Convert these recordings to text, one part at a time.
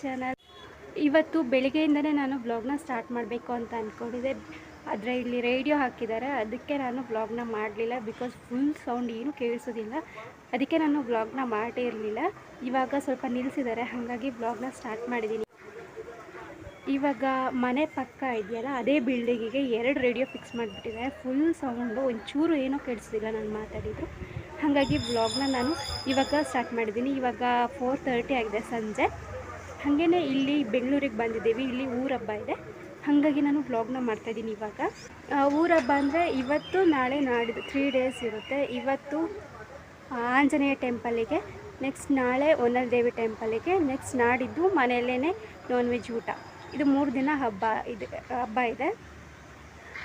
Channel. ಇವತ್ತು ಬೆಳಿಗ್ಗೆಯಿಂದನೇ ನಾನು ವ್ಲಾಗ್ನ ಸ್ಟಾರ್ಟ್ ಮಾಡಬೇಕು ಅಂತ ಅಂದ್ಕೊಂಡಿದ್ದೆ. ಆದರೆ ಇಲ್ಲಿ ರೇಡಿಯೋ ಹಾಕಿದ್ದಾರೆ, ಅದಕ್ಕೆ ನಾನು ವ್ಲಾಗ್ನ ಮಾಡಲಿಲ್ಲ. ಬಿಕಾಸ್ ಫುಲ್ ಸೌಂಡ್ ಏನೂ ಕೇಳಿಸೋದಿಲ್ಲ, ಅದಕ್ಕೆ ನಾನು ವ್ಲಾಗ್ನ ಮಾಡೇ ಇರಲಿಲ್ಲ. ಇವಾಗ ಸ್ವಲ್ಪ ನಿಲ್ಲಿಸಿದ್ದಾರೆ, ಹಾಗಾಗಿ ವ್ಲಾಗ್ನ ಸ್ಟಾರ್ಟ್ ಮಾಡಿದ್ದೀನಿ. ಇವಾಗ ಮನೆ ಪಕ್ಕ ಇದೆಯಲ್ಲ, ಅದೇ ಬಿಲ್ಡಿಂಗಿಗೆ 2 ರೇಡಿಯೋ ಫಿಕ್ಸ್ ಮಾಡಿಬಿಟ್ಟಿದ್ದಾರೆ. ಫುಲ್ ಸೌಂಡು, ಒಂಚೂರು ಏನೋ ಕೇಳಿಸೋದಿಲ್ಲ ನಾನು ಮಾತಾಡಿದ್ರು. ಹಾಗಾಗಿ ವ್ಲಾಗ್ನ ನಾನು ಇವಾಗ ಸ್ಟಾರ್ಟ್ ಮಾಡಿದ್ದೀನಿ. ಇವಾಗ 4:30 ಆಗಿದೆ ಸಂಜೆ. ಹಾಗೇ ಇಲ್ಲಿ ಬೆಂಗಳೂರಿಗೆ ಬಂದಿದ್ದೀವಿ. ಇಲ್ಲಿ ಊರ ಹಬ್ಬ ಇದೆ, ಹಾಗಾಗಿ ನಾನು ವ್ಲಾಗ್ನ ಮಾಡ್ತಾಯಿದ್ದೀನಿ. ಇವಾಗ ಊರ ಹಬ್ಬ ಅಂದರೆ ಇವತ್ತು ನಾಳೆ ನಾಡಿದ್ದು 3 ಡೇಸ್ ಇರುತ್ತೆ. ಇವತ್ತು ಆಂಜನೇಯ ಟೆಂಪಲಿಗೆ, ನೆಕ್ಸ್ಟ್ ನಾಳೆ ಹೊನ್ನಲ್ ದೇವಿ ಟೆಂಪಲಿಗೆ, ನೆಕ್ಸ್ಟ್ ನಾಡಿದ್ದು ಮನೆಯಲ್ಲೇ ನಾನ್ ವೆಜ್ ಊಟ. ಇದು 3 ದಿನ ಹಬ್ಬ ಇದೆ.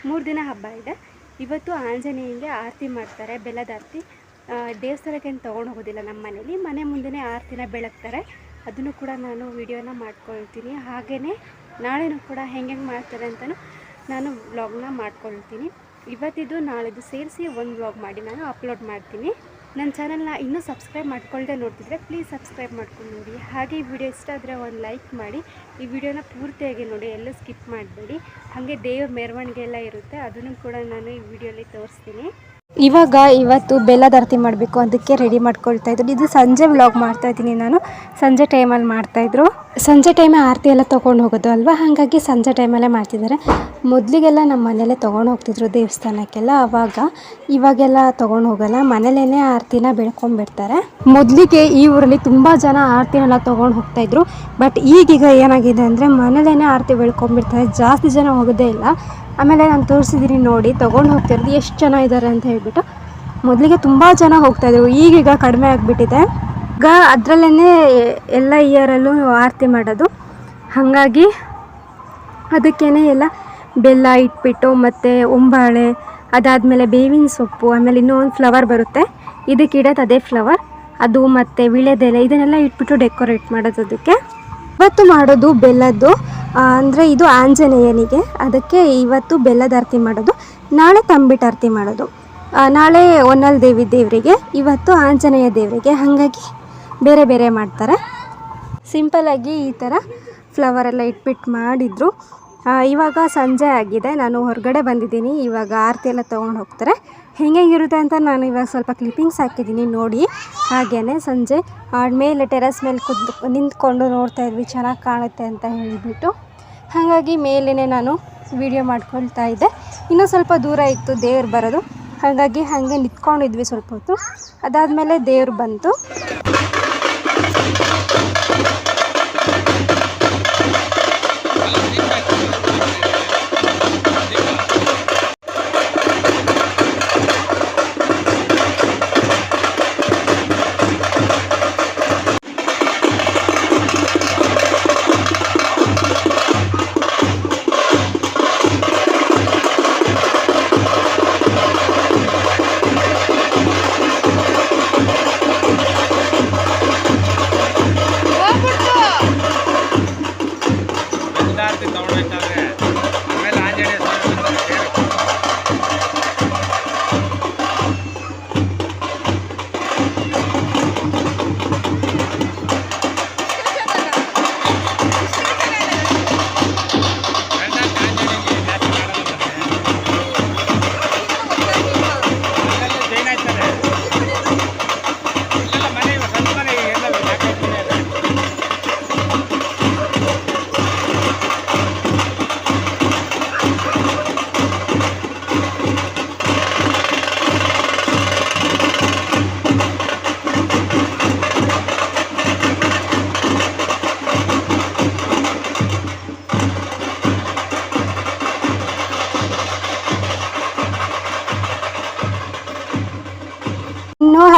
3 ದಿನ ಹಬ್ಬ ಇದೆ. ಇವತ್ತು ಆಂಜನೇಯನಿಗೆ ಆರತಿ ಮಾಡ್ತಾರೆ, ಬೆಲ್ಲದ ಆರತಿ. ದೇವಸ್ಥಾನಕ್ಕೆ ಏನು ತೊಗೊಂಡು ಹೋಗೋದಿಲ್ಲ, ನಮ್ಮ ಮನೇಲಿ ಮನೆ ಮುಂದೆನೇ ಆರತಿನ ಬೆಳಗ್ತಾರೆ. ಅದನ್ನು ಕೂಡ ನಾನು ವಿಡಿಯೋನ ಮಾಡ್ಕೊಳ್ತೀನಿ. ಹಾಗೆಯೇ ನಾಳೆನೂ ಕೂಡ ಹೆಂಗೆ ಮಾಡ್ತಾರೆ ಅಂತಲೂ ನಾನು ವ್ಲಾಗ್ನ ಮಾಡ್ಕೊಳ್ತೀನಿ. ಇವತ್ತಿದ್ದು ನಾಳೆದು ಸೇರಿಸಿ ಒಂದು ವ್ಲಾಗ್ ಮಾಡಿ ನಾನು ಅಪ್ಲೋಡ್ ಮಾಡ್ತೀನಿ. ನನ್ನ ಚಾನಲ್ನ ಇನ್ನೂ ಸಬ್ಸ್ಕ್ರೈಬ್ ಮಾಡ್ಕೊಳ್ಳದೆ ನೋಡ್ತಿದ್ರೆ ಪ್ಲೀಸ್ ಸಬ್ಸ್ಕ್ರೈಬ್ ಮಾಡ್ಕೊಂಡು ನೋಡಿ. ಹಾಗೆ ಈ ವಿಡಿಯೋ ಇಷ್ಟ ಆದರೆ ಒಂದು ಲೈಕ್ ಮಾಡಿ. ಈ ವಿಡಿಯೋನ ಪೂರ್ತಿಯಾಗಿ ನೋಡಿ, ಎಲ್ಲೂ ಸ್ಕಿಪ್ ಮಾಡಬೇಡಿ. ಹಾಗೆ ದೇವ್ರ ಮೆರವಣಿಗೆ ಎಲ್ಲ ಇರುತ್ತೆ, ಅದನ್ನು ಕೂಡ ನಾನು ಈ ವಿಡಿಯೋಲಿ ತೋರಿಸ್ತೀನಿ. ಇವತ್ತು ಬೆಲ್ಲದ ಆರತಿ ಮಾಡಬೇಕು, ಅದಕ್ಕೆ ರೆಡಿ ಮಾಡ್ಕೊಳ್ತಾ ಇದ್ರು. ಇದು ಸಂಜೆ ವ್ಲಾಗ್ ಮಾಡ್ತಾ ಇದ್ದೀನಿ ನಾನು. ಸಂಜೆ ಟೈಮಲ್ಲಿ ಮಾಡ್ತಾಯಿದ್ರು. ಸಂಜೆ ಟೈಮೇ ಆರತಿ ಎಲ್ಲ ತೊಗೊಂಡು ಹೋಗೋದು ಅಲ್ವಾ, ಹಾಗಾಗಿ ಸಂಜೆ ಟೈಮಲ್ಲೇ ಮಾಡ್ತಿದ್ದಾರೆ. ಮೊದಲಿಗೆಲ್ಲ ನಮ್ಮ ಮನೆಯಲ್ಲೇ ತೊಗೊಂಡು ಹೋಗ್ತಿದ್ರು ದೇವಸ್ಥಾನಕ್ಕೆಲ್ಲ, ಇವಾಗೆಲ್ಲ ತೊಗೊಂಡು ಹೋಗಲ್ಲ, ಮನೇಲೇ ಆರತಿನ ಬೆಳ್ಕೊಂಡ್ಬಿಡ್ತಾರೆ. ಮೊದಲಿಗೆ ಈ ಊರಲ್ಲಿ ತುಂಬ ಜನ ಆರತಿನೆಲ್ಲ ತೊಗೊಂಡು ಹೋಗ್ತಾಯಿದ್ರು. ಬಟ್ ಈಗೀಗ ಏನಾಗಿದೆ ಅಂದರೆ ಮನೇಲೇ ಆರತಿ ಬೆಳ್ಕೊಂಡ್ಬಿಡ್ತಾರೆ, ಜಾಸ್ತಿ ಜನ ಹೋಗೋದೇ ಇಲ್ಲ. ಆಮೇಲೆ ನಾನು ತೋರಿಸಿದ್ದೀನಿ ನೋಡಿ, ತೊಗೊಂಡು ಹೋಗ್ತಿರೋದು ಎಷ್ಟು ಜನ ಇದ್ದಾರೆ ಅಂತ ಹೇಳ್ಬಿಟ್ಟು. ಮೊದಲಿಗೆ ತುಂಬ ಜನ ಹೋಗ್ತಾಯಿದ್ರು, ಈಗೀಗ ಕಡಿಮೆ ಆಗಿಬಿಟ್ಟಿದೆ. ಈಗ ಅದರಲ್ಲೇ ಎಲ್ಲ ಇಯರಲ್ಲೂ ಆರತಿ ಮಾಡೋದು, ಹಾಗಾಗಿ ಅದಕ್ಕೇ ಎಲ್ಲ ಬೆಲ್ಲ ಇಟ್ಬಿಟ್ಟು, ಮತ್ತು ಒಂಬಾಳೆ, ಅದಾದಮೇಲೆ ಬೇವಿನ ಸೊಪ್ಪು, ಆಮೇಲೆ ಇನ್ನೂ ಒಂದು ಫ್ಲವರ್ ಬರುತ್ತೆ, ಇದಕ್ಕೆ ಇಡೋದು ಅದೇ ಫ್ಲವರ್, ಅದು ಮತ್ತು ವೀಳ್ಯದೆಲೆ, ಇದನ್ನೆಲ್ಲ ಇಟ್ಬಿಟ್ಟು ಡೆಕೋರೇಟ್ ಮಾಡೋದು. ಅದಕ್ಕೆ ಇವತ್ತು ಮಾಡೋದು ಬೆಲ್ಲದ್ದು, ಅಂದರೆ ಇದು ಆಂಜನೇಯನಿಗೆ, ಅದಕ್ಕೆ ಇವತ್ತು ಬೆಲ್ಲದ ಆರತಿ ಮಾಡೋದು. ನಾಳೆ ತಂಬಿಟ್ಟು ಆರತಿ ಮಾಡೋದು. ನಾಳೆ ಹೊನ್ನಲ್ ದೇವಿ ದೇವರಿಗೆ, ಇವತ್ತು ಆಂಜನೇಯ ದೇವರಿಗೆ, ಹಾಗಾಗಿ ಬೇರೆ ಬೇರೆ ಮಾಡ್ತಾರೆ. ಸಿಂಪಲ್ಲಾಗಿ ಈ ಥರ ಫ್ಲವರೆಲ್ಲ ಇಟ್ಬಿಟ್ಟು ಮಾಡಿದರು. ಇವಾಗ ಸಂಜೆ ಆಗಿದೆ, ನಾನು ಹೊರಗಡೆ ಬಂದಿದ್ದೀನಿ. ಇವಾಗ ಆರತಿ ಎಲ್ಲ ತೊಗೊಂಡು ಹೋಗ್ತಾರೆ. ಹೆಂಗಿರುತ್ತೆ ಅಂತ ನಾನು ಇವಾಗ ಸ್ವಲ್ಪ ಕ್ಲಿಪ್ಪಿಂಗ್ಸ್ ಹಾಕಿದ್ದೀನಿ ನೋಡಿ. ಹಾಗೆಯೇ ಸಂಜೆ ಮೇಲೆ ಟೆರೆಸ್ ಮೇಲೆ ನಿಂತ್ಕೊಂಡು ನೋಡ್ತಾ ಇದ್ವಿ, ಚೆನ್ನಾಗಿ ಕಾಣುತ್ತೆ ಅಂತ ಹೇಳಿಬಿಟ್ಟು. ಹಾಗಾಗಿ ಮೇಲೇ ನಾನು ವಿಡಿಯೋ ಮಾಡ್ಕೊಳ್ತಾ ಇದ್ದೆ. ಇನ್ನೂ ಸ್ವಲ್ಪ ದೂರ ಇತ್ತು ದೇವ್ರು ಬರೋದು, ಹಾಗಾಗಿ ಹಾಗೆ ನಿಂತ್ಕೊಂಡಿದ್ವಿ ಸ್ವಲ್ಪ ಹೊತ್ತು. ಅದಾದಮೇಲೆ ದೇವ್ರು ಬಂತು.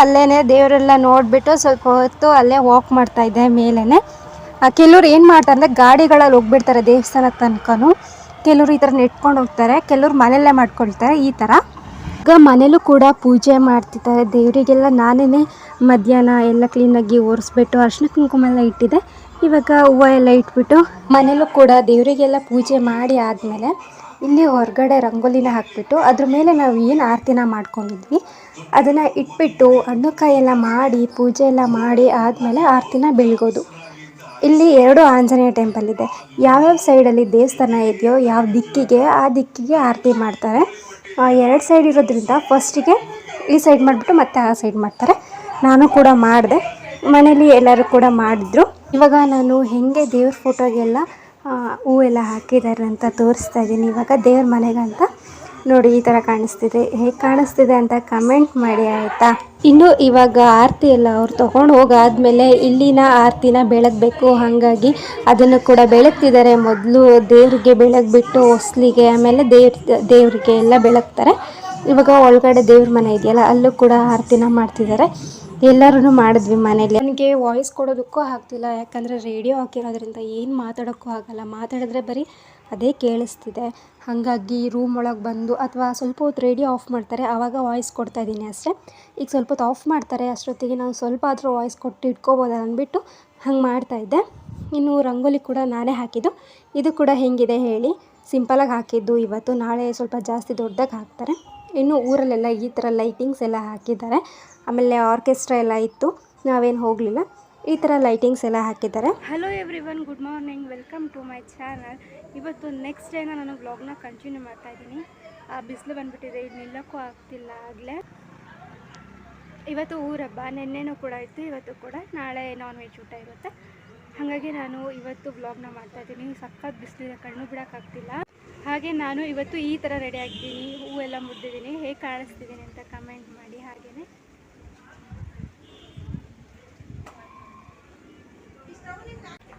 ಅಲ್ಲೇ ದೇವರೆಲ್ಲ ನೋಡಿಬಿಟ್ಟು ಸ್ವಲ್ಪ ಹೊತ್ತು ಅಲ್ಲೇ ವಾಕ್ ಮಾಡ್ತಾ ಇದ್ದೆ ಮೇಲೇ. ಕೆಲವ್ರು ಏನು ಮಾಡ್ತಾರೆ ಅಂದರೆ ಗಾಡಿಗಳಲ್ಲಿ ಹೋಗ್ಬಿಡ್ತಾರೆ ದೇವಸ್ಥಾನದ ತನಕನೂ. ಕೆಲವರು ಈ ಥರ ನೆಟ್ಕೊಂಡು ಹೋಗ್ತಾರೆ, ಕೆಲವ್ರು ಮನೆಯಲ್ಲೇ ಮಾಡ್ಕೊಳ್ತಾರೆ ಈ ಥರ. ಈಗ ಮನೇಲೂ ಕೂಡ ಪೂಜೆ ಮಾಡ್ತಿದ್ದಾರೆ ದೇವರಿಗೆಲ್ಲ. ನಾನೇ ಮಧ್ಯಾಹ್ನ ಎಲ್ಲ ಕ್ಲೀನಾಗಿ ಒರೆಸ್ಬಿಟ್ಟು ಅರಿಶಿನ ಕುಂಕುಮ ಎಲ್ಲ ಇಟ್ಟಿದ್ದೆ. ಇವಾಗ ಹೂವು ಎಲ್ಲ ಇಟ್ಬಿಟ್ಟು ಮನೇಲೂ ಕೂಡ ದೇವರಿಗೆಲ್ಲ ಪೂಜೆ ಮಾಡಿ ಆದಮೇಲೆ ಇಲ್ಲಿ ಹೊರಗಡೆ ರಂಗೋಲಿನ ಹಾಕಿಬಿಟ್ಟು ಅದ್ರ ಮೇಲೆ ನಾವು ಏನು ಆರತಿನ ಮಾಡ್ಕೊಂಡಿದ್ವಿ ಅದನ್ನು ಇಟ್ಬಿಟ್ಟು ಹಣ್ಣು ಕಾಯಿ ಎಲ್ಲ ಮಾಡಿ ಪೂಜೆ ಎಲ್ಲ ಮಾಡಿ ಆದಮೇಲೆ ಆರತಿನ ಬೆಳಗೋದು. ಇಲ್ಲಿ 2 ಆಂಜನೇಯ ಟೆಂಪಲ್ ಇದೆ. ಯಾವ್ಯಾವ ಸೈಡಲ್ಲಿ ದೇವಸ್ಥಾನ ಇದೆಯೋ ಯಾವ ದಿಕ್ಕಿಗೆ ಆ ದಿಕ್ಕಿಗೆ ಆರತಿ ಮಾಡ್ತಾರೆ. 2 ಸೈಡ್ ಇರೋದ್ರಿಂದ ಫಸ್ಟಿಗೆ ಈ ಸೈಡ್ ಮಾಡಿಬಿಟ್ಟು ಮತ್ತೆ ಆ ಸೈಡ್ ಮಾಡ್ತಾರೆ. ನಾನು ಕೂಡ ಮಾಡಿದೆ, ಮನೇಲಿ ಎಲ್ಲರೂ ಕೂಡ ಮಾಡಿದ್ರು. ಇವಾಗ ನಾನು ಹೇಗೆ ದೇವ್ರ ಫೋಟೋಗೆಲ್ಲ ಹೂವೆಲ್ಲ ಹಾಕಿದ್ದಾರೆ ಅಂತ ತೋರಿಸ್ತಾ ಇದ್ದೀನಿ. ಇವಾಗ ದೇವ್ರ ಮನೆಗಂತ ನೋಡಿ ಈ ಥರ ಕಾಣಿಸ್ತಿದೆ. ಹೇಗೆ ಕಾಣಿಸ್ತಿದೆ ಅಂತ ಕಮೆಂಟ್ ಮಾಡಿ ಆಯಿತಾ. ಇನ್ನು ಇವಾಗ ಆರತಿ ಎಲ್ಲ ಅವ್ರು ತೊಗೊಂಡು ಹೋಗಾದ್ಮೇಲೆ ಇಲ್ಲಿನ ಆರತಿನ ಬೆಳಗಬೇಕು. ಹಾಗಾಗಿ ಅದನ್ನು ಕೂಡ ಬೆಳಗ್ತಿದ್ದಾರೆ. ಮೊದಲು ದೇವರಿಗೆ ಬೆಳಗ್ಬಿಟ್ಟು ಹೊಸ್ಲಿಗೆ ಆಮೇಲೆ ದೇವರಿಗೆ ಎಲ್ಲ ಬೆಳಗ್ತಾರೆ. ಇವಾಗ ಒಳಗಡೆ ದೇವ್ರ ಮನೆ ಇದೆಯಲ್ಲ ಅಲ್ಲೂ ಕೂಡ ಆರತಿನ ಮಾಡ್ತಿದ್ದಾರೆ. ಎಲ್ಲರೂ ಮಾಡಿದ್ವಿ ಮನೇಲಿ. ನನಗೆ ವಾಯ್ಸ್ ಕೊಡೋದಕ್ಕೂ ಆಗ್ತಿಲ್ಲ, ಯಾಕಂದರೆ ರೇಡಿಯೋ ಹಾಕಿರೋದ್ರಿಂದ ಏನು ಮಾತಾಡೋಕ್ಕೂ ಆಗಲ್ಲ. ಮಾತಾಡಿದ್ರೆ ಬರೀ ಅದೇ ಕೇಳಿಸ್ತಿದೆ. ಹಾಗಾಗಿ ರೂಮ್ ಒಳಗೆ ಬಂದು ಅಥವಾ ಸ್ವಲ್ಪ ಹೊತ್ತು ರೇಡಿಯೋ ಆಫ್ ಮಾಡ್ತಾರೆ, ಆವಾಗ ವಾಯ್ಸ್ ಕೊಡ್ತಾಯಿದ್ದೀನಿ ಅಷ್ಟೇ. ಈಗ ಸ್ವಲ್ಪ ಹೊತ್ತು ಆಫ್ ಮಾಡ್ತಾರೆ, ಅಷ್ಟೊತ್ತಿಗೆ ನಾನು ಸ್ವಲ್ಪ ಆದರೂ ವಾಯ್ಸ್ ಕೊಟ್ಟು ಇಟ್ಕೋಬೋದ ಅಂದ್ಬಿಟ್ಟು ಹಂಗೆ ಮಾಡ್ತಾಯಿದ್ದೆ. ಇನ್ನು ರಂಗೋಲಿ ಕೂಡ ನಾನೇ ಹಾಕಿದ್ದು. ಇದು ಕೂಡ ಹೇಗಿದೆ ಹೇಳಿ, ಸಿಂಪಲಾಗಿ ಹಾಕಿದ್ದು ಇವತ್ತು. ನಾಳೆ ಸ್ವಲ್ಪ ಜಾಸ್ತಿ ದೊಡ್ಡದಾಗಿ ಹಾಕ್ತಾರೆ. ಇನ್ನು ಊರಲ್ಲೆಲ್ಲ ಈ ಥರ ಲೈಟಿಂಗ್ಸ್ ಎಲ್ಲ ಹಾಕಿದ್ದಾರೆ. ಆಮೇಲೆ ಆರ್ಕೆಸ್ಟ್ರಾ ಎಲ್ಲ ಇತ್ತು, ನಾವೇನು ಹೋಗಲಿಲ್ಲ. ಈ ಥರ ಲೈಟಿಂಗ್ಸ್ ಎಲ್ಲ ಹಾಕಿದ್ದಾರೆ. Hello everyone, good morning, welcome to my channel. ಇವತ್ತು ನೆಕ್ಸ್ಟ್ ಡೇನ ನಾನು ವ್ಲಾಗ್ನ ಕಂಟಿನ್ಯೂ ಮಾಡ್ತಾಯಿದ್ದೀನಿ. ಬಿಸಿಲು ಬಂದುಬಿಟ್ಟಿದೆ, ಇಲ್ಲಿ ನಿಲ್ಲಕ್ಕೂ ಆಗ್ತಿಲ್ಲ. ಆಗಲೇ ಇವತ್ತು ಊರಬ್ಬ, ನೆನ್ನೆನೂ ಕೂಡ ಇತ್ತು, ಇವತ್ತು ಕೂಡ. ನಾಳೆ ನಾನ್ ವೆಜ್ ಊಟ ಇರುತ್ತೆ. ಹಾಗಾಗಿ ನಾನು ಇವತ್ತು ವ್ಲಾಗ್ನ ಮಾಡ್ತಾಯಿದ್ದೀನಿ. ಸಖತ್ ಬಿಸಿಲಿದೆ, ಕಣ್ಣು ಬಿಡೋಕ್ಕಾಗ್ತಿಲ್ಲ. ಹಾಗೆ ನಾನು ಇವತ್ತು ಈ ಥರ ರೆಡಿ ಆಗಿದ್ದೀನಿ, ಹೂವೆಲ್ಲ ಮುಡ್ದಿದ್ದೀನಿ. ಹೇಗೆ ಕಾಣಿಸ್ತಿದ್ದೀನಿ ಅಂತ ಕಮೆಂಟ್ ಮಾಡಿ. ಹಾಗೆಯೇ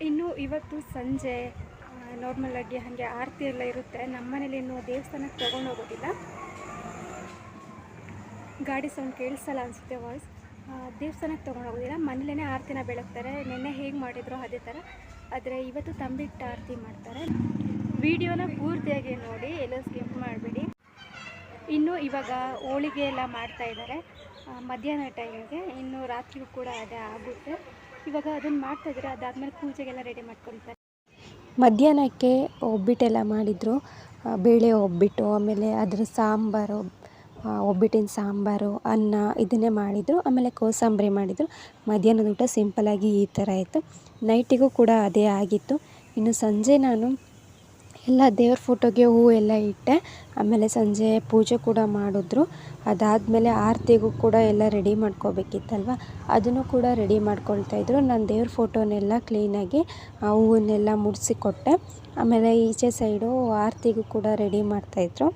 ಇನ್ನು ಇವತ್ತು ಸಂಜೆ ನಾರ್ಮಲಾಗಿ ಹಾಗೆ ಆರತಿ ಎಲ್ಲ ಇರುತ್ತೆ. ನಮ್ಮ ಮನೇಲಿ ಇನ್ನೂ ದೇವಸ್ಥಾನಕ್ಕೆ ತೊಗೊಂಡು ಹೋಗೋದಿಲ್ಲ. ಗಾಡಿ ಸೌಂಡ್ ಕೇಳಿಸಲ್ಲ ಅನಿಸುತ್ತೆ ವಾಯ್ಸ್. ದೇವಸ್ಥಾನಕ್ಕೆ ತೊಗೊಂಡು ಹೋಗೋದಿಲ್ಲ, ಮನೇಲೇ ಆರತಿನ ಬೆಳಗ್ತಾರೆ. ನೆನ್ನೆ ಹೇಗೆ ಮಾಡಿದ್ರು ಅದೇ ಥರ. ಆದರೆ ಇವತ್ತು ತಂಬಿಟ್ಟು ಆರತಿ ಮಾಡ್ತಾರೆ. ವಿಡಿಯೋನ ಪೂರ್ತಿಯಾಗಿ ನೋಡಿ, ಎಲ್ಲ ಸ್ಕಿಪ್ ಮಾಡಬೇಡಿ. ಇನ್ನು ಇವಾಗ ಹೋಳಿಗೆ ಎಲ್ಲ ಮಾಡ್ತಾಯಿದ್ದಾರೆ ಮಧ್ಯಾಹ್ನ ಟೈಮಿಗೆ. ಇನ್ನು ರಾತ್ರಿಗೂ ಕೂಡ ಅದೇ ಆಗುತ್ತೆ. ಇವಾಗ ಅದನ್ನು ಮಾಡ್ತಾಯಿದ್ದಾರೆ. ಅದಾದಮೇಲೆ ಪೂಜೆಗೆಲ್ಲ ರೆಡಿ ಮಾಡ್ಕೊಳ್ತಾರೆ. ಮಧ್ಯಾಹ್ನಕ್ಕೆ ಒಬ್ಬಿಟ್ಟೆಲ್ಲ ಮಾಡಿದರು, ಬೇಳೆ ಒಬ್ಬಿಟ್ಟು, ಆಮೇಲೆ ಅದರ ಸಾಂಬಾರು, ಒಬ್ಬಿಟ್ಟಿನ ಸಾಂಬಾರು, ಅನ್ನ ಇದನ್ನೇ ಮಾಡಿದರು. ಆಮೇಲೆ ಕೋಸಂಬರಿ ಮಾಡಿದರು. ಮಧ್ಯಾಹ್ನದ ಊಟ ಸಿಂಪಲಾಗಿ ಈ ಥರ ಇತ್ತು. ನೈಟಿಗೂ ಕೂಡ ಅದೇ ಆಗಿತ್ತು. ಇನ್ನು ಸಂಜೆ ನಾನು ಎಲ್ಲ ದೇವ್ರ ಫೋಟೋಗೆ ಹೂವು ಎಲ್ಲ ಇಟ್ಟೆ. ಆಮೇಲೆ ಸಂಜೆ ಪೂಜೆ ಕೂಡ ಮಾಡಿದ್ರು. ಅದಾದಮೇಲೆ ಆರತಿಗೂ ಕೂಡ ಎಲ್ಲ ರೆಡಿ ಮಾಡ್ಕೋಬೇಕಿತ್ತಲ್ವ, ಅದನ್ನು ಕೂಡ ರೆಡಿ ಮಾಡ್ಕೊಳ್ತಾಯಿದ್ರು. ನಾನು ದೇವ್ರ ಫೋಟೋನೆಲ್ಲ ಕ್ಲೀನಾಗಿ ಹೂವನ್ನೆಲ್ಲ ಮುಡಿಸಿ ಕೊಟ್ಟೆ. ಆಮೇಲೆ ಈಚೆ ಸೈಡು ಆರತಿಗೂ ಕೂಡ ರೆಡಿ ಮಾಡ್ತಾಯಿದ್ರು.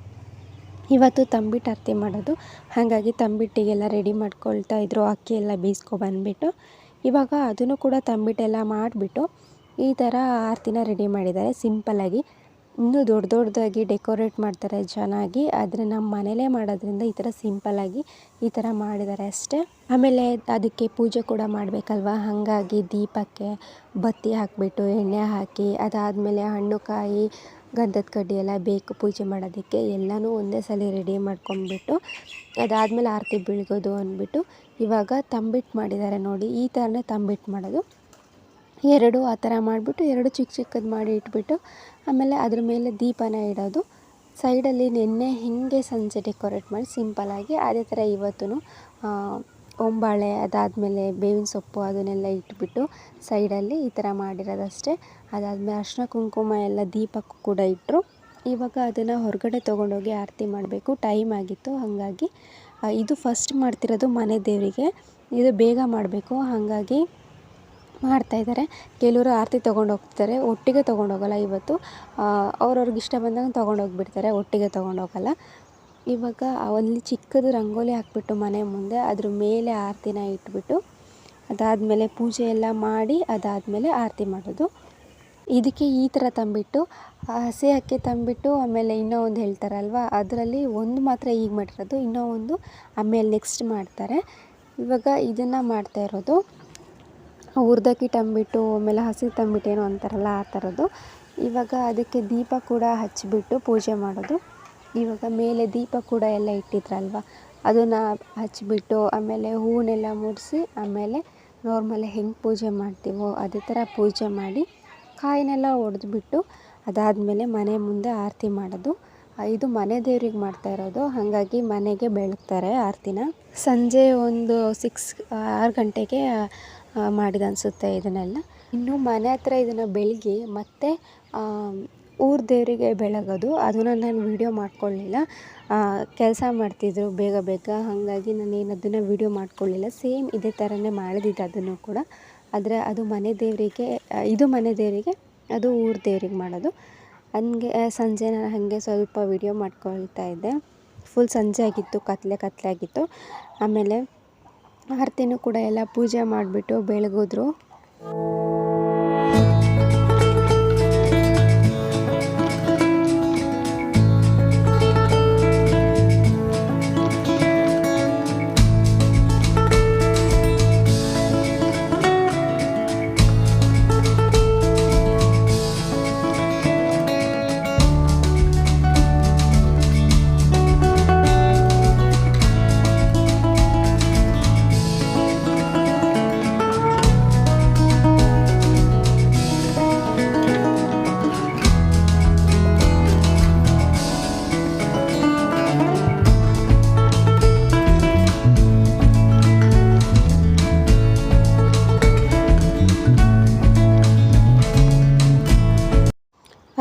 ಇವತ್ತು ತಂಬಿಟ್ಟು ಆರತಿ ಮಾಡೋದು, ಹಾಗಾಗಿ ತಂಬಿಟ್ಟಿಗೆಲ್ಲ ರೆಡಿ ಮಾಡ್ಕೊಳ್ತಾಯಿದ್ರು. ಅಕ್ಕಿ ಎಲ್ಲ ಬೀಸ್ಕೊಬಂದ್ಬಿಟ್ಟು ಇವಾಗ ಅದನ್ನು ಕೂಡ ತಂಬಿಟ್ಟೆಲ್ಲ ಮಾಡಿಬಿಟ್ಟು ಈ ಥರ ಆರತಿನ ರೆಡಿ ಮಾಡಿದ್ದಾರೆ ಸಿಂಪಲ್ಲಾಗಿ. ಇನ್ನೂ ದೊಡ್ಡದಾಗಿ ಡೆಕೋರೇಟ್ ಮಾಡ್ತಾರೆ ಚೆನ್ನಾಗಿ. ಆದರೆ ನಮ್ಮ ಮನೇಲೇ ಮಾಡೋದ್ರಿಂದ ಈ ಥರ ಸಿಂಪಲ್ಲಾಗಿ ಈ ಥರ ಮಾಡಿದ್ದಾರೆ ಅಷ್ಟೇ. ಆಮೇಲೆ ಅದಕ್ಕೆ ಪೂಜೆ ಕೂಡ ಮಾಡಬೇಕಲ್ವ, ಹಾಗಾಗಿ ದೀಪಕ್ಕೆ ಬತ್ತಿ ಹಾಕಿಬಿಟ್ಟು ಎಣ್ಣೆ ಹಾಕಿ, ಅದಾದಮೇಲೆ ಹಣ್ಣು ಕಾಯಿ ಗಂಧದ ಕಡ್ಡಿ ಎಲ್ಲ ಬೇಕು ಪೂಜೆ ಮಾಡೋದಕ್ಕೆ. ಎಲ್ಲನೂ ಒಂದೇ ಸಲ ರೆಡಿ ಮಾಡ್ಕೊಂಡ್ಬಿಟ್ಟು ಅದಾದಮೇಲೆ ಆರತಿ ಬೆಳಗೋದು ಅಂದ್ಬಿಟ್ಟು ಇವಾಗ ತಂಬಿಟ್ಟು ಮಾಡಿದ್ದಾರೆ ನೋಡಿ. ಈ ಥರನೇ ತಂಬಿಟ್ಟು ಮಾಡೋದು. 2 ಆ ಥರ ಮಾಡಿಬಿಟ್ಟು 2 ಚಿಕ್ಕದು ಮಾಡಿ ಇಟ್ಬಿಟ್ಟು ಆಮೇಲೆ ಅದ್ರ ಮೇಲೆ ದೀಪನ ಇಡೋದು. ಸೈಡಲ್ಲಿ ನೆನ್ನೆ ಹಿಂಗೆ ಸಂಜೆ ಡೆಕೋರೇಟ್ ಮಾಡಿ ಸಿಂಪಲ್ಲಾಗಿ ಅದೇ ಥರ ಇವತ್ತು ಒಂಬಾಳೆ, ಅದಾದಮೇಲೆ ಬೇವಿನ ಸೊಪ್ಪು ಅದನ್ನೆಲ್ಲ ಇಟ್ಬಿಟ್ಟು ಸೈಡಲ್ಲಿ ಈ ಥರ ಮಾಡಿರೋದಷ್ಟೇ. ಅದಾದಮೇಲೆ ಅರಿಶಿನ ಕುಂಕುಮ ಎಲ್ಲ ದೀಪಕ್ಕೂ ಕೂಡ ಇಟ್ಟರು. ಇವಾಗ ಅದನ್ನು ಹೊರಗಡೆ ತೊಗೊಂಡೋಗಿ ಆರತಿ ಮಾಡಬೇಕು. ಟೈಮ್ ಆಗಿತ್ತು, ಹಾಗಾಗಿ ಇದು ಫಸ್ಟ್ ಮಾಡ್ತಿರೋದು ಮನೆ ದೇವರಿಗೆ. ಇದು ಬೇಗ ಮಾಡಬೇಕು, ಹಾಗಾಗಿ ಮಾಡ್ತಾಯಿದ್ದಾರೆ. ಕೆಲವರು ಆರತಿ ತೊಗೊಂಡೋಗ್ತಾರೆ, ಒಟ್ಟಿಗೆ ತೊಗೊಂಡೋಗಲ್ಲ. ಇವತ್ತು ಅವ್ರವ್ರಿಗೆ ಇಷ್ಟ ಬಂದಾಗ ತೊಗೊಂಡೋಗ್ಬಿಡ್ತಾರೆ, ಒಟ್ಟಿಗೆ ತೊಗೊಂಡೋಗಲ್ಲ. ಇವಾಗ ಅಲ್ಲಿ ಚಿಕ್ಕದು ರಂಗೋಲಿ ಹಾಕ್ಬಿಟ್ಟು ಮನೆ ಮುಂದೆ ಅದ್ರ ಮೇಲೆ ಆರತಿನ ಇಟ್ಬಿಟ್ಟು ಅದಾದಮೇಲೆ ಪೂಜೆ ಎಲ್ಲ ಮಾಡಿ ಅದಾದಮೇಲೆ ಆರತಿ ಮಾಡೋದು. ಇದಕ್ಕೆ ಈ ಥರ ತಂಬಿಟ್ಟು ಹಸಿ ಅಕ್ಕಿ ತಂಬಿಟ್ಟು, ಆಮೇಲೆ ಇನ್ನೂ ಒಂದು ಹೇಳ್ತಾರಲ್ವ, ಅದರಲ್ಲಿ ಒಂದು ಮಾತ್ರ ಈಗ ಮಾಡಿರೋದು, ಇನ್ನೂ ಒಂದು ಆಮೇಲೆ ನೆಕ್ಸ್ಟ್ ಮಾಡ್ತಾರೆ. ಇವಾಗ ಇದನ್ನು ಮಾಡ್ತಾ ಇರೋದು ಹುರ್ದಕ್ಕಿ ತಂಬಿಟ್ಟು, ಆಮೇಲೆ ಹಸಿ ತಂಬಿಟ್ಟು ಏನೋ ಅಂತಾರಲ್ಲ ಆ ಥರದ್ದು. ಇವಾಗ ಅದಕ್ಕೆ ದೀಪ ಕೂಡ ಹಚ್ಚಿಬಿಟ್ಟು ಪೂಜೆ ಮಾಡೋದು. ಇವಾಗ ಮೇಲೆ ದೀಪ ಕೂಡ ಎಲ್ಲ ಇಟ್ಟಿದ್ರಲ್ವ, ಅದನ್ನು ಹಚ್ಚಿಬಿಟ್ಟು ಆಮೇಲೆ ಹೂವನ್ನೆಲ್ಲ ಮುಡಿಸಿ ಆಮೇಲೆ ನಾರ್ಮಲ್ ಹೆಂಗೆ ಪೂಜೆ ಮಾಡ್ತೀವೋ ಅದೇ ಥರ ಪೂಜೆ ಮಾಡಿ ಕಾಯಿನೆಲ್ಲ ಒಡೆದ್ಬಿಟ್ಟು ಅದಾದಮೇಲೆ ಮನೆ ಮುಂದೆ ಆರತಿ ಮಾಡೋದು. ಇದು ಮನೆ ದೇವ್ರಿಗೆ ಮಾಡ್ತಾ ಇರೋದು, ಹಾಗಾಗಿ ಮನೆಗೆ ಬೆಳಗ್ತಾರೆ ಆರತಿನ. ಸಂಜೆ ಒಂದು 6 ಗಂಟೆಗೆ ಮಾಡಿದ ಅನಿಸುತ್ತೆ ಇದನ್ನೆಲ್ಲ. ಇನ್ನು ಮನೆ ಹತ್ರ ಇದನ್ನು ಬೆಳಗ್ಗೆ ಮತ್ತೆ ಊರ ದೇವರಿಗೆ ಬೆಳಗೋದು ಅದನ್ನು ನಾನು ವೀಡಿಯೋ ಮಾಡ್ಕೊಳ್ಳಿಲ್ಲ. ಕೆಲಸ ಮಾಡ್ತಿದ್ರು ಬೇಗ ಬೇಗ, ಹಾಗಾಗಿ ನಾನೇನು ಅದನ್ನು ವೀಡಿಯೋ ಮಾಡ್ಕೊಳ್ಳಿಲ್ಲ. ಸೇಮ್ ಇದೇ ಥರನೇ ಮಾಡಿದ್ದಿದ್ದು ಅದನ್ನು ಕೂಡ. ಆದರೆ ಅದು ಮನೆ ದೇವರಿಗೆ, ಇದು ಮನೆ ದೇವರಿಗೆ, ಅದು ಊರ ದೇವ್ರಿಗೆ ಮಾಡೋದು. ಹಂಗೆ ಸಂಜೆ ನಾನು ಹಾಗೆ ಸ್ವಲ್ಪ ವೀಡಿಯೋ ಮಾಡ್ಕೊಳ್ತಾ ಇದ್ದೆ. ಫುಲ್ ಸಂಜೆ ಆಗಿತ್ತು, ಕತ್ಲೆ ಆಗಿತ್ತು. ಆಮೇಲೆ ಆರತಿನೂ ಕೂಡ ಎಲ್ಲ ಪೂಜೆ ಮಾಡಿಬಿಟ್ಟು ಬೆಳಗಿದ್ರು.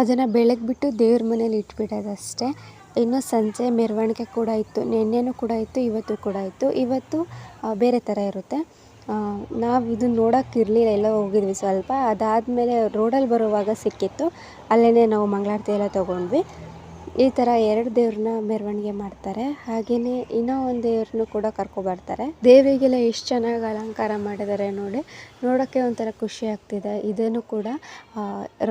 ಅದನ್ನು ಬೆಳಗ್ಬಿಟ್ಟು ದೇವ್ರ ಮನೇಲಿ ಇಟ್ಬಿಡೋದಷ್ಟೇ. ಇನ್ನು ಸಂಜೆ ಮೆರವಣಿಗೆ ಕೂಡ ಇತ್ತು, ನಿನ್ನೆನೂ ಕೂಡ ಇತ್ತು, ಇವತ್ತು ಕೂಡ ಇತ್ತು. ಇವತ್ತು ಬೇರೆ ಥರ ಇರುತ್ತೆ. ನಾವು ಇದನ್ನು ನೋಡೋಕ್ಕಿರಲಿಲ್ಲ, ಎಲ್ಲೋ ಹೋಗಿದ್ವಿ ಸ್ವಲ್ಪ. ಅದಾದಮೇಲೆ ರೋಡಲ್ಲಿ ಬರುವಾಗ ಸಿಕ್ಕಿತ್ತು, ಅಲ್ಲೇ ನಾವು ಮಂಗಳಾರತಿ ಎಲ್ಲ ತೊಗೊಂಡ್ವಿ. ಈ ಥರ 2 ದೇವ್ರನ್ನ ಮೆರವಣಿಗೆ ಮಾಡ್ತಾರೆ. ಹಾಗೆಯೇ ಇನ್ನೂ ಒಂದು ದೇವ್ರನ್ನೂ ಕೂಡ ಕರ್ಕೊಬರ್ತಾರೆ. ದೇವರಿಗೆಲ್ಲ ಎಷ್ಟು ಚೆನ್ನಾಗಿ ಅಲಂಕಾರ ಮಾಡಿದ್ದಾರೆ ನೋಡಿ, ನೋಡೋಕ್ಕೆ ಒಂಥರ ಖುಷಿ ಆಗ್ತಿದೆ. ಇದನ್ನು ಕೂಡ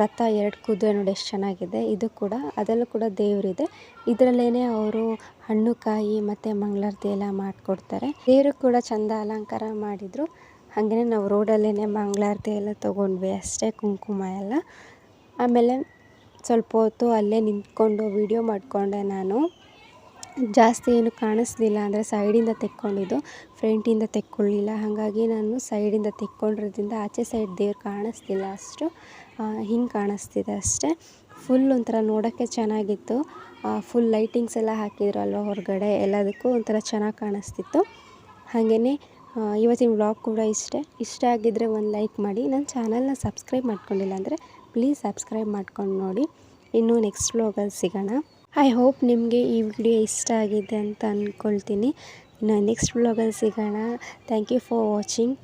ರಥ 2 ಕುದುರೆ ನೋಡಿ ಎಷ್ಟು ಚೆನ್ನಾಗಿದೆ. ಇದು ಕೂಡ ಅದರಲ್ಲೂ ಕೂಡ ದೇವರಿದೆ. ಇದರಲ್ಲೇ ಅವರು ಹಣ್ಣು ಕಾಯಿ ಮತ್ತು ಮಂಗಳಾರತಿ ಎಲ್ಲ ಮಾಡಿಕೊಡ್ತಾರೆ. ದೇವರು ಕೂಡ ಚೆಂದ ಅಲಂಕಾರ ಮಾಡಿದರು. ಹಾಗೆಯೇ ನಾವು ರೋಡಲ್ಲೇ ಮಂಗಳಾರತಿ ಎಲ್ಲ ತೊಗೊಂಡ್ವಿ ಅಷ್ಟೇ, ಕುಂಕುಮ ಎಲ್ಲ. ಆಮೇಲೆ ಸ್ವಲ್ಪ ಹೊತ್ತು ಅಲ್ಲೇ ನಿಂತ್ಕೊಂಡು ವೀಡಿಯೋ ಮಾಡಿಕೊಂಡೆ ನಾನು. ಜಾಸ್ತಿ ಏನು ಕಾಣಿಸ್ಲಿಲ್ಲ, ಅಂದರೆ ಸೈಡಿಂದ ತೆಕ್ಕೊಂಡಿದ್ದು, ಫ್ರಂಟಿಂದ ತೆಕ್ಕೊಳ್ಳಿಲ್ಲ. ಹಾಗಾಗಿ ನಾನು ಸೈಡಿಂದ ತೆಕ್ಕೊಂಡಿರೋದ್ರಿಂದ ಆಚೆ ಸೈಡ್ ದೇವ್ರು ಕಾಣಿಸ್ತಿಲ್ಲ ಅಷ್ಟು, ಹಿಂಗೆ ಕಾಣಿಸ್ತಿದೆ ಅಷ್ಟೇ. ಫುಲ್ ಒಂಥರ ನೋಡೋಕ್ಕೆ ಚೆನ್ನಾಗಿತ್ತು. ಫುಲ್ ಲೈಟಿಂಗ್ಸ್ ಎಲ್ಲ ಹಾಕಿದ್ರಲ್ವ ಹೊರಗಡೆ, ಎಲ್ಲದಕ್ಕೂ ಒಂಥರ ಚೆನ್ನಾಗಿ ಕಾಣಿಸ್ತಿತ್ತು. ಹಾಗೆಯೇ ಇವತ್ತಿನ ವ್ಲಾಗ್ ಕೂಡ ಇಷ್ಟ ಆಗಿದ್ದರೆ ಒಂದು ಲೈಕ್ ಮಾಡಿ. ನನ್ನ ಚಾನಲ್ನ ಸಬ್ಸ್ಕ್ರೈಬ್ ಮಾಡ್ಕೊಂಡಿಲ್ಲ ಅಂದರೆ ಪ್ಲೀಸ್ ಸಬ್ಸ್ಕ್ರೈಬ್ ಮಾಡ್ಕೊಂಡು ನೋಡಿ. ಇನ್ನು ನೆಕ್ಸ್ಟ್ ವ್ಲಾಗಲ್ಲಿ ಸಿಗೋಣ. ಐ ಹೋಪ್ ನಿಮಗೆ ಈ ವಿಡಿಯೋ ಇಷ್ಟ ಆಗಿದೆ ಅಂತ ಅಂದ್ಕೊಳ್ತೀನಿ. ಇನ್ನು ನೆಕ್ಸ್ಟ್ ವ್ಲಾಗಲ್ಲಿ ಸಿಗೋಣ. Thank you for watching.